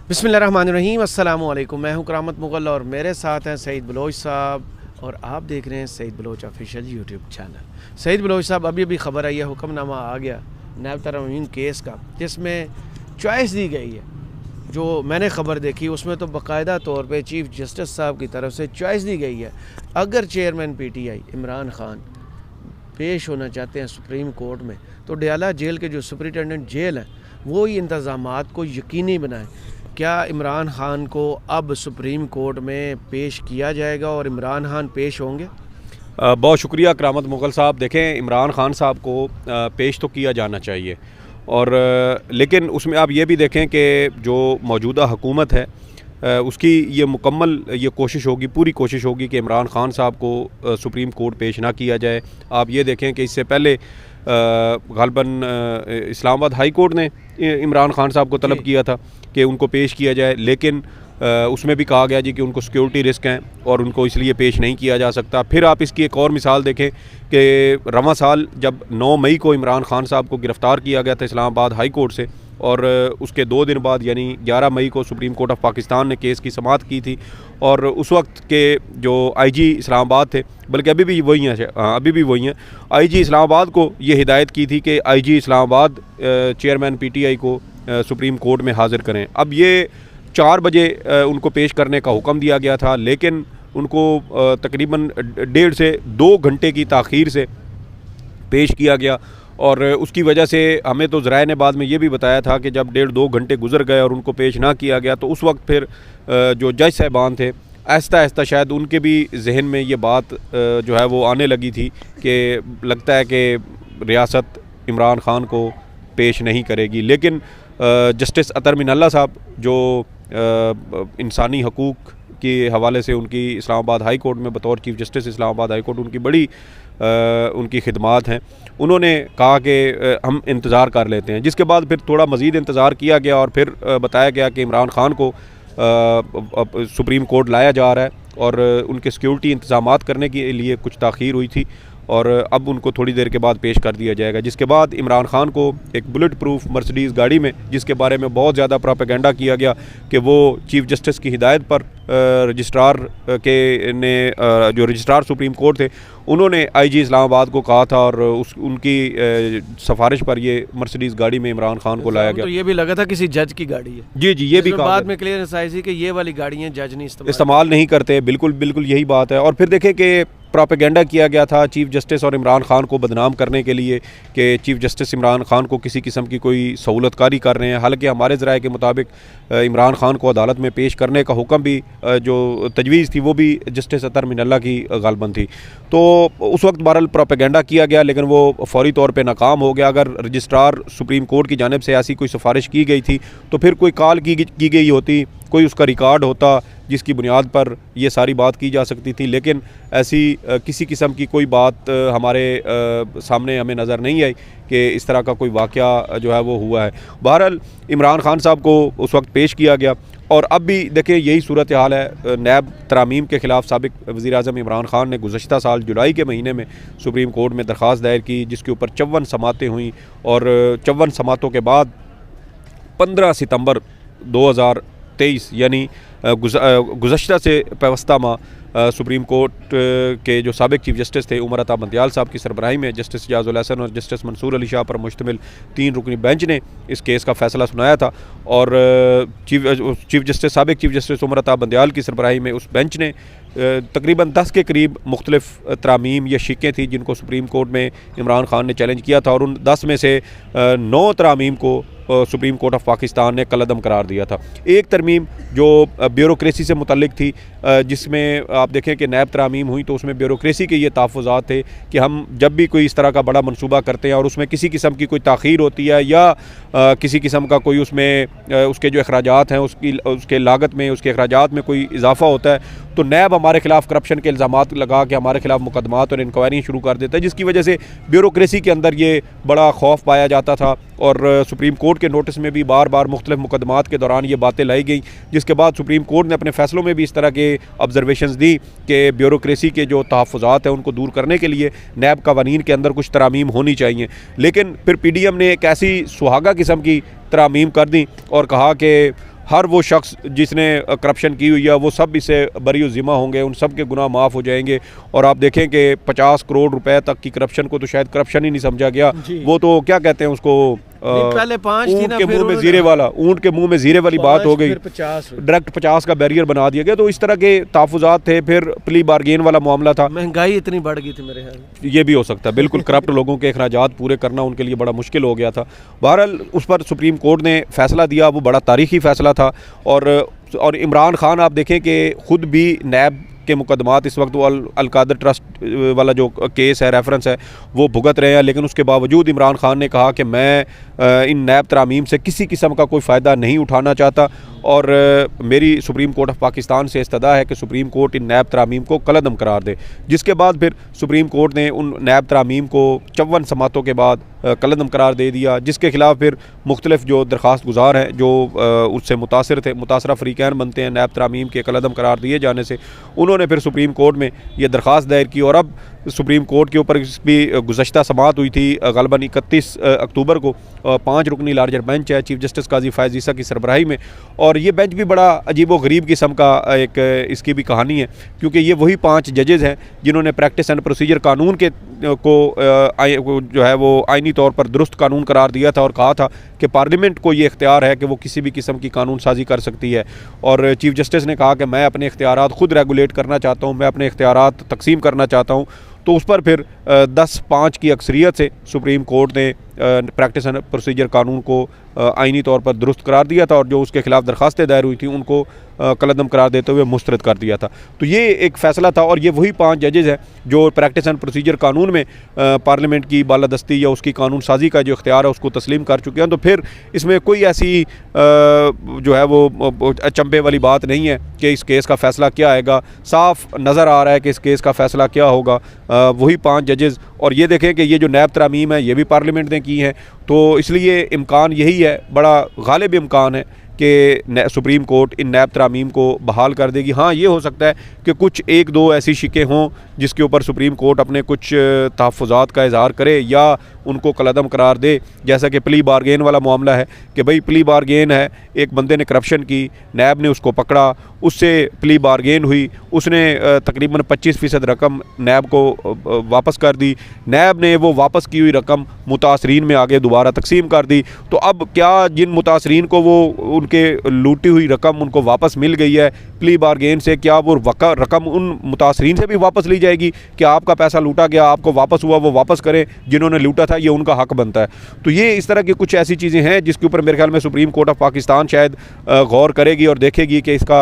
बिस्मिल्लाहिर्रहमानिर्रहीम अस्सलाम वालेकुम। मैं हूं करामत मुग़ल और मेरे साथ हैं सईद बलोच साहब और आप देख रहे हैं Saeed Baloch official YouTube channel. Saeed Baloch साहब, अभी खबर आई है, हुक्मनामा आ गया नैब तरमीम केस का, जिसमें चॉइस दी गई है। जो मैंने ख़बर देखी उसमें तो बाकायदा तौर पे चीफ़ जस्टिस साहब की तरफ से चॉइस दी गई है, अगर चेयरमैन PTI इमरान खान पेश होना चाहते हैं सुप्रीम कोर्ट में तो डयाला जेल के जो सुपरिटेंडेंट जेल हैं वो ही इंतज़ामात को यकीनी बनाएं। क्या इमरान खान को अब सुप्रीम कोर्ट में पेश किया जाएगा और इमरान खान पेश होंगे? बहुत शुक्रिया करामत मुग़ल साहब। देखें, इमरान खान साहब को पेश तो किया जाना चाहिए और लेकिन उसमें आप ये भी देखें कि जो मौजूदा हुकूमत है उसकी ये मुकम्मल ये कोशिश होगी, पूरी कोशिश होगी कि इमरान खान साहब को सुप्रीम कोर्ट पेश ना किया जाए। आप ये देखें कि इससे पहले ग़ालिबन इस्लामाबाद हाई कोर्ट ने इमरान खान साहब को तलब किया था कि उनको पेश किया जाए, लेकिन उसमें भी कहा गया जी कि उनको सिक्योरिटी रिस्क हैं और उनको इसलिए पेश नहीं किया जा सकता। फिर आप इसकी एक और मिसाल देखें कि रवां साल जब 9 मई को इमरान खान साहब को गिरफ़्तार किया गया था इस्लामाबाद हाई कोर्ट से, और उसके 2 दिन बाद यानी 11 मई को सुप्रीम कोर्ट ऑफ पाकिस्तान ने केस की समाअत की थी। और उस वक्त के जो IG इस्लामाबाद थे, बल्कि अभी भी वही हैं, अभी भी वही हैं, IG इस्लामाबाद को ये हिदायत की थी कि IG इस्लामाबाद चेयरमैन PTI को सुप्रीम कोर्ट में हाज़िर करें। अब ये 4 बजे उनको पेश करने का हुक्म दिया गया था, लेकिन उनको तकरीबन 1.5 से 2 घंटे की ताख़ीर से पेश किया गया। और उसकी वजह से हमें तो ज़राए ने बाद में ये भी बताया था कि जब 1.5-2 घंटे गुजर गए और उनको पेश ना किया गया तो उस वक्त फिर जो जज साहबान थे आहिस्ता आहिस्ता शायद उनके भी जहन में ये बात जो है वो आने लगी थी कि लगता है कि रियासत इमरान खान को पेश नहीं करेगी। लेकिन जस्टिस अतर मिनल्ला साहब जो इंसानी हकूक़ के हवाले से उनकी इस्लामाबाद हाई कोर्ट में बतौर chief justice Islamabad high court उनकी बड़ी उनकी खिदमात हैं, उन्होंने कहा कि हम इंतज़ार कर लेते हैं। जिसके बाद फिर थोड़ा मज़ीद इंतज़ार किया गया और फिर बताया गया कि इमरान खान को सुप्रीम कोर्ट लाया जा रहा है और उनके सिक्योरिटी इंतज़ामात करने के लिए कुछ ताख़ीर हुई थी और अब उनको थोड़ी देर के बाद पेश कर दिया जाएगा। जिसके बाद इमरान खान को एक बुलेट प्रूफ मर्सिडीज़ गाड़ी में, जिसके बारे में बहुत ज़्यादा प्रोपेगेंडा किया गया कि वो चीफ़ जस्टिस की हिदायत पर रजिस्ट्रार के ने जो रजिस्ट्रार सुप्रीम कोर्ट थे उन्होंने IG इस्लामाबाद को कहा था और उनकी सिफारिश पर ये मर्सिडीज़ गाड़ी में इमरान खान को लाया गया। तो ये भी लगा था किसी जज की गाड़ी है। जी, ये भी बाद में क्लियरेंस आई थी कि ये वाली गाड़ियाँ जज नहीं इस्तेमाल नहीं करते। बिल्कुल यही बात है। और फिर देखें कि प्रोपेगेंडा किया गया था चीफ़ जस्टिस और इमरान खान को बदनाम करने के लिए कि चीफ़ जस्टिस इमरान खान को किसी किस्म की कोई सहूलतकारी कर रहे हैं। हालांकि हमारे ज़राए के मुताबिक इमरान खान को अदालत में पेश करने का हुक्म भी जो तजवीज़ थी वो भी जस्टिस अतर मिनल्ला की गालबन थी। तो उस वक्त बहरहाल प्रोपेगेंडा किया गया, लेकिन वो फौरी तौर पे नाकाम हो गया। अगर रजिस्ट्रार सुप्रीम कोर्ट की जानिब से ऐसी कोई सिफारिश की गई थी तो फिर कोई कॉल की गई होती, कोई उसका रिकॉर्ड होता जिसकी बुनियाद पर ये सारी बात की जा सकती थी। लेकिन ऐसी किसी किस्म की कोई बात हमारे सामने हमें नज़र नहीं आई कि इस तरह का कोई वाक़या जो है वो हुआ है। बहरहाल इमरान खान साहब को उस वक्त पेश किया गया और अब भी देखें यही सूरत हाल है। नैब तरामीम के ख़िलाफ़ साबिक़ वज़ीर-ए-आज़म इमरान खान ने गुज़श्ता साल जुलाई के महीने में सुप्रीम कोर्ट में दरख्वास्त दायर की, जिसके ऊपर 54 समातें हुई और 54 समातों के बाद 15 सितंबर 2023 यानी गुज़श्ता से पेवस्ता माह सुप्रीम कोर्ट के जो साबिक़ चीफ़ जस्टिस थे उमर अता बंदियाल साहब की सरबराही में जस्टिस इजाज़ुल हसन और जस्टिस मंसूर अली शाह पर मुश्तमिल 3 रुकनी बेंच ने इस केस का फ़ैसला सुनाया था। और साबिक़ चीफ़ जस्टिस उमर अता बंदियाल की सरबराही में उस बेंच ने तकरीबन 10 के करीब मुख्तलिफ़ तरामीम या शिकें थी जिनको सुप्रीम कोर्ट में इमरान खान ने चैलेंज किया था और उन 10 में से 9 तरामीम को सुप्रीम कोर्ट ऑफ पाकिस्तान ने कलअदम करार दिया था। एक तरमीम जो ब्यूरोक्रेसी से मुतल्लिक थी, जिसमें आप देखें कि नैब तरामीम हुई तो उसमें ब्यूरोक्रेसी के ये तहफ़्फ़ुज़ात थे कि हम जब भी कोई इस तरह का बड़ा मनसूबा करते हैं और उसमें किसी किस्म की कोई ताख़ीर होती है या किसी किस्म का कोई उसमें उसके जो अखराजात हैं उसके लागत में, उसके अखराजात में कोई इजाफ़ा होता है तो नैब हमारे ख़िलाफ़ करप्शन के इल्ज़ामात लगा के हमारे ख़िलाफ़ मुकदमात और इंक्वायरी शुरू कर देता है, जिसकी वजह से ब्यूरोक्रेसी के अंदर ये बड़ा खौफ पाया जाता था। और सुप्रीम कोर्ट के नोटिस में भी बार बार मुख्तलिफ मुकदमात के दौरान ये बातें लाई गई, जिसके बाद सुप्रीम कोर्ट ने अपने फ़ैसलों में भी इस तरह के ऑब्जर्वेशंस दी कि ब्यूरोक्रेसी के जो तहफ़्फ़ुज़ात हैं उनको दूर करने के लिए नैब कवानीन के अंदर कुछ तरामीम होनी चाहिए। लेकिन फिर PDM ने एक ऐसी सुहागा किस्म की तरामीम कर दी और कहा कि हर वो शख्स जिसने करप्शन की हुई है वो सब इससे बरी ज़िम्मा होंगे, उन सब के गुनाह माफ़ हो जाएंगे। और आप देखें कि 50 करोड़ रुपए तक की करप्शन को तो शायद करप्शन ही नहीं समझा गया, वो तो क्या कहते हैं उसको, पहले 5 थी ना, ऊँट के मुंह में जीरे वाला, ऊँट के मुंह में जीरे वाली बात हो गई, 50 डायरेक्ट 50 का बैरियर बना दिया गया। तो इस तरह के तहफ़्फ़ुज़ात थे। फिर प्ली बार्गेन वाला मामला था, महंगाई इतनी बढ़ गई थी मेरे ख्याल। ये भी हो सकता है, बिल्कुल करप्ट लोगों के अखराजात पूरे करना उनके लिए बड़ा मुश्किल हो गया था। बहरहाल उस पर सुप्रीम कोर्ट ने फ़ैसला दिया, वो बड़ा तारीख़ी फ़ैसला था। और इमरान खान आप देखें कि ख़ुद भी नैब के मुकदमात इस वक्त वो अलकादर ट्रस्ट वाला जो केस है, रेफरेंस है, वो भुगत रहे हैं। लेकिन उसके बावजूद इमरान खान ने कहा कि मैं इन नैब तरामीम से किसी किस्म का कोई फ़ायदा नहीं उठाना चाहता। और मेरी सुप्रीम कोर्ट ऑफ पाकिस्तान से इस्तदा है कि सुप्रीम कोर्ट इन नैब तरामीम को कलअदम करार दे। जिसके बाद फिर सुप्रीम कोर्ट ने उन नैब तरामीम को 54 समातों के बाद कलअदम करार दे दिया, जिसके ख़िलाफ़ फिर मुख्तलिफ जो दरख्वास्त गुजार हैं जो उससे मुतासर थे, मुतासरा फ़रीक़ैन बनते हैं नैब तरामीम के कलअदम करार दिए जाने से, उन्होंने फिर सुप्रीम कोर्ट में ये दरख्वास्त दायर की। और अब सुप्रीम कोर्ट के ऊपर भी गुज़श्ता समात हुई थी ग़ालिबन 31 अक्टूबर को। 5 रुकनी लार्जर बेंच है चीफ जस्टिस काजी फ़ायज़ ईसा की सरबराही में। और ये बेंच भी बड़ा अजीब व गरीब किस्म का एक इसकी भी कहानी है, क्योंकि ये वही 5 जजेज़ हैं जिन्होंने प्रैक्टिस एंड प्रोसीजर कानून के को जो है वो आइनी तौर पर दुरुस्त कानून करार दिया था और कहा था कि पार्लियामेंट को ये इख्तियार है कि वो किसी भी किस्म की कानून साजी कर सकती है। और चीफ जस्टिस ने कहा कि मैं अपने इख्तियारात ख़ुद रेगुलेट करना चाहता हूँ, मैं अपने इख्तियारात तकसीम करना चाहता हूँ। तो उस पर फिर 10-5 की अक्सरियत से सुप्रीम कोर्ट ने प्रैक्टिस एंड प्रोसीजर कानून को आइनी तौर पर दुरुस्त करार दिया था और जो उसके खिलाफ दरख्वास्तें दायर हुई थी उनको कलअदम करार देते हुए मुस्तरद कर दिया था। तो ये एक फ़ैसला था और ये वही 5 जजेज़ हैं जो प्रैक्टिस एंड प्रोसीजर कानून में पार्लियामेंट की बालादस्ती या उसकी कानून साजी का जो इख्तियार है उसको तस्लीम कर चुके हैं। तो फिर इसमें कोई ऐसी जो है वो अचंभे वाली बात नहीं है कि इस केस का फ़ैसला क्या आएगा। साफ़ नज़र आ रहा है कि इस केस का फ़ैसला क्या होगा। वही 5 जजेज़, और ये देखें कि ये जो नैब तरामीम है ये भी पार्लियामेंट ने की हैं, तो इसलिए इम्कान यही है, बड़ा गालिब इम्कान है कि सुप्रीम कोर्ट इन नैब तरामीम को बहाल कर देगी। हाँ, ये हो सकता है कि कुछ 1-2 ऐसी शिकें हों जिसके ऊपर सुप्रीम कोर्ट अपने कुछ तहफ़्फ़ुज़ात का इज़हार करे या उनको कलअदम करार दे, जैसा कि प्ली बार्गेन वाला मामला है कि भाई प्ली बार्गेन है, एक बंदे ने करप्शन की, नैब ने उसको पकड़ा, उससे प्ली बार्गेन हुई, उसने तकरीबन 25% रकम नैब को वापस कर दी, नैब ने वो वापस की हुई रकम मुतासरीन में आगे दोबारा तकसीम कर दी। तो अब क्या जिन मुतासरीन को वो उनके लूटी हुई रकम उनको वापस मिल गई है प्ली बार्गेन से, क्या वो रकम उन मुतासरीन से भी वापस ली जाएगी कि आपका पैसा लूटा गया, आपको वापस हुआ, वो वापस करें, जिन्होंने लूटा था ये उनका हक बनता है। तो ये इस तरह की कुछ ऐसी चीज़ें हैं जिसके ऊपर मेरे ख्याल में सुप्रीम कोर्ट ऑफ पाकिस्तान शायद गौर करेगी और देखेगी कि इसके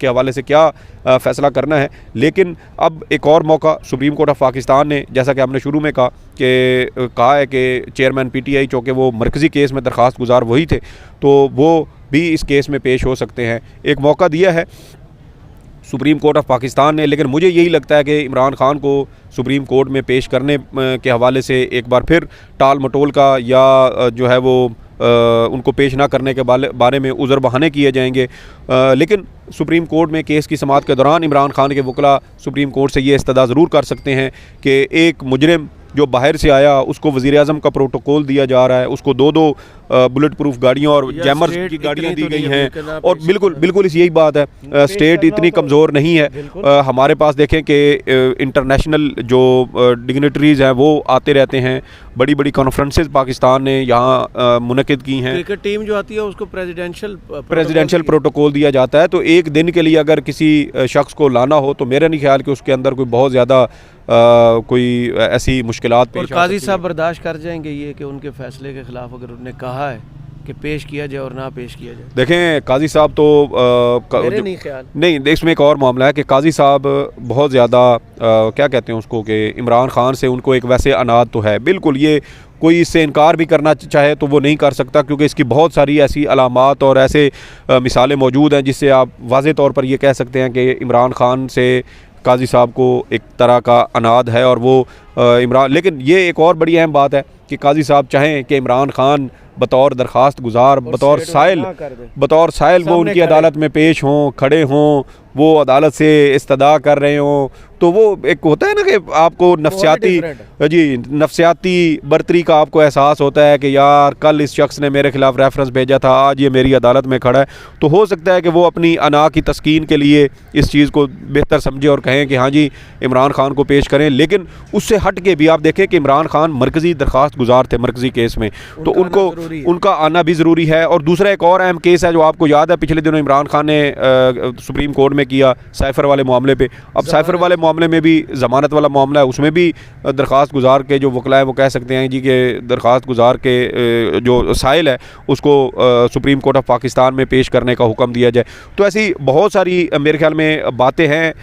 हवाले से क्या फ़ैसला करना है। लेकिन अब एक और मौका सुप्रीम कोर्ट ऑफ पाकिस्तान ने, जैसा कि हमने शुरू में कहा है कि चेयरमैन PTI चूँकि वो मरकज़ी केस में दरख्वास्त गुजार वही थे, तो वो भी इस केस में पेश हो सकते हैं। एक मौका दिया है सुप्रीम कोर्ट ऑफ पाकिस्तान ने, लेकिन मुझे यही लगता है कि इमरान खान को सुप्रीम कोर्ट में पेश करने के हवाले से एक बार फिर टाल मटोल का या जो है वो उनको पेश ना करने के बारे में उज़र बहाने किए जाएंगे। लेकिन सुप्रीम कोर्ट में केस की समाअत के दौरान इमरान खान के वकला सुप्रीम कोर्ट से ये इस्तदा ज़रूर कर सकते हैं कि एक मुजरिम जो बाहर से आया उसको वज़ीर-ए-आज़म का प्रोटोकॉल दिया जा रहा है, उसको 2-2 बुलेट प्रूफ गाड़ियाँ और जैमर्स की गाड़ियाँ दी गई हैं। और बिल्कुल इस यही बात है, स्टेट इतनी कमज़ोर नहीं है। हमारे पास देखें कि इंटरनेशनल जो डिग्नेटरीज़ हैं वो आते रहते हैं, बड़ी बड़ी कॉन्फ्रेंसेस पाकिस्तान ने यहाँ मुनक़िद की हैं। क्रिकेट टीम जो आती है उसको प्रेसिडेंशियल प्रोटोकॉल दिया जाता है। तो एक दिन के लिए अगर किसी शख्स को लाना हो तो मेरा नहीं ख्याल कि उसके अंदर कोई बहुत ज़्यादा कोई ऐसी मुश्किलात पेश। और काजी साहब बर्दाश्त कर जाएंगे ये कि उनके फैसले के ख़िलाफ़ अगर उन्होंने कहा है कि पेश किया जाए और ना पेश किया जाए? देखें, काजी साहब तो मेरे नहीं ख्याल नहीं, इसमें एक और मामला है कि काजी साहब बहुत ज़्यादा क्या कहते हैं उसको, कि इमरान खान से उनको एक वैसे अनाद तो है, बिल्कुल ये कोई इससे इनकार भी करना चाहे तो वो नहीं कर सकता, क्योंकि इसकी बहुत सारी ऐसी अलामात और ऐसे मिसालें मौजूद हैं जिससे आप वाज़े तौर पर ये कह सकते हैं कि इमरान खान से काजी साहब को एक तरह का अनाद है। और वो इमरान, लेकिन ये एक और बड़ी अहम बात है कि काजी साहब चाहें कि इमरान खान बतौर दरख्वास्त गुजार, बतौर साइल वो उनकी अदालत में पेश हों, खड़े हों, वो अदालत से इस्तदा कर रहे हों, तो वो एक होता है ना कि आपको नफ्सियाती बर्तरी का आपको एहसास होता है कि यार कल इस शख्स ने मेरे खिलाफ रेफरेंस भेजा था, आज ये मेरी अदालत में खड़ा है। तो हो सकता है कि वो अपनी अना की तस्कीन के लिए इस चीज़ को बेहतर समझे और कहें कि हाँ जी इमरान खान को पेश करें। लेकिन उससे हट के भी आप देखें कि इमरान खान मरकज़ी दरख्वास्त गुजार थे मरकज़ी केस में, तो उनका आना भी ज़रूरी है। और दूसरा एक और अहम केस है जो आपको याद है, पिछले दिनों इमरान खान ने सुप्रीम कोर्ट में किया साइफ़र वाले मामले पे। अब साइफ़र वाले मामले में भी ज़मानत वाला मामला है, उसमें भी दरख्वास्त गुजार के जो वकला है वो कह सकते हैं जी कि दरख्वास्त गुजार के जो साइल है उसको सुप्रीम कोर्ट ऑफ पाकिस्तान में पेश करने का हुक्म दिया जाए। तो ऐसी बहुत सारी मेरे ख्याल में बातें हैं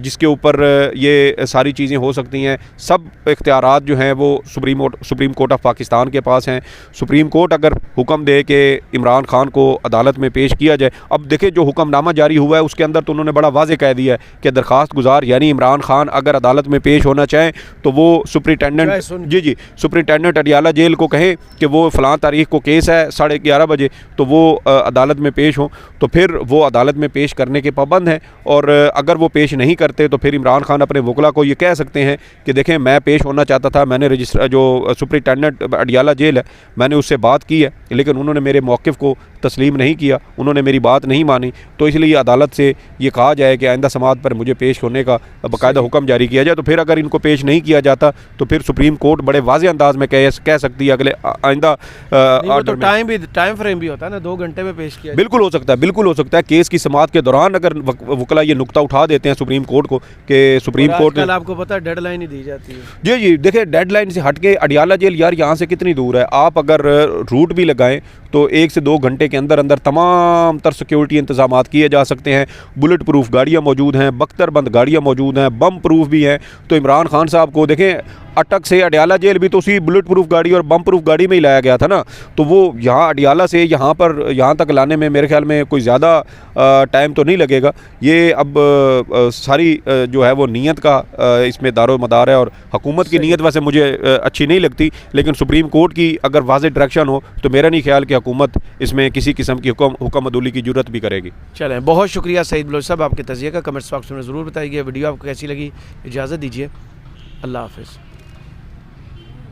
जिसके ऊपर ये सारी चीज़ें हो सकती हैं। सब इख्तियारात जो हैं वो सुप्रीम कोर्ट ऑफ पाकिस्तान के पास हैं। सुप्रीम कोर्ट अगर हुक्म दे कि इमरान खान को अदालत में पेश किया जाए, अब देखिए जो हुक्मनामा जारी हुआ है उसके अंदर तो उन्होंने बड़ा वाज़ेह कह दिया है कि दरख्वास्त गुजार यानी इमरान खान अगर अदालत में पेश होना चाहें तो वो सुप्रिटेंडेंट अडियाला जेल को कहें कि वो फ़लाँ तारीख को केस है 11:30 बजे, तो वो अदालत में पेश हो, तो फिर वो अदालत में पेश करने के पाबंद हैं। और अगर वो पेश नहीं करते तो फिर इमरान खान अपने वकला को ये कह सकते हैं कि देखें मैं पेश होना चाहता था, मैंने रजिस्टर जो सुप्रिटेंडेंट अडियाला जेल है मैंने उससे बात की है, लेकिन उन्होंने मेरे मौक़िफ़ को तस्लीम नहीं किया, उन्होंने मेरी बात नहीं मानी, तो इसलिए अदालत से ये कहा जाए कि आइंदा समाअत पर मुझे पेश होने का बाकायदा हुक्म जारी किया जाए। तो फिर अगर इनको पेश नहीं किया जाता तो फिर सुप्रीम कोर्ट बड़े वाज़ेह अंदाज में कह सकती है अगले आइंदा तो टाइम फ्रेम भी होता है ना, 2 घंटे में पेश किया। बिल्कुल हो सकता है केस की समाअत के दौरान अगर वकला ये नुक्ता उठा देते हैं सुप्रीम कोर्ट को कि सुप्रीम कोर्ट ने, आपको पता है डेडलाइन ही दी जाती है। जी देखिए डेडलाइन से हट के अडियाला जेल यार यहाँ से कितनी दूर है, आप अगर रूट भी लगाएं तो 1 से 2 घंटे के अंदर तमाम तर सिक्योरिटी इंतजाम किए जा सकते हैं। बुलेट प्रूफ गाड़ियाँ मौजूद हैं, बख्तरबंद गाड़ियाँ मौजूद हैं, बम प्रूफ भी हैं। तो इमरान खान साहब को देखें अटक से अडियाला जेल भी तो उसी बुलेट प्रूफ गाड़ी और बम प्रूफ गाड़ी में ही लाया गया था ना, तो वो यहाँ अडियाला से यहाँ तक लाने में मेरे ख्याल में कोई ज़्यादा टाइम तो नहीं लगेगा। ये अब सारी जो है वो नीयत का इसमें दारो मदार है, और हुकूमत की नीयत वैसे मुझे अच्छी नहीं लगती, लेकिन सुप्रीम कोर्ट की अगर वाज़ेह डायरेक्शन हो तो मेरा नहीं ख्याल कि हुकूमत इसमें किसी किस्म की हुक्म अदूली की जरूरत भी करेगी। चलें, बहुत शुक्रिया सईद बलोच साहब, आपके तज़िये का कमेंट्स बॉक्स में ज़रूर बताइए। वीडियो आपको कैसी लगी, इजाज़त दीजिए, अल्लाह हाफ़िज़।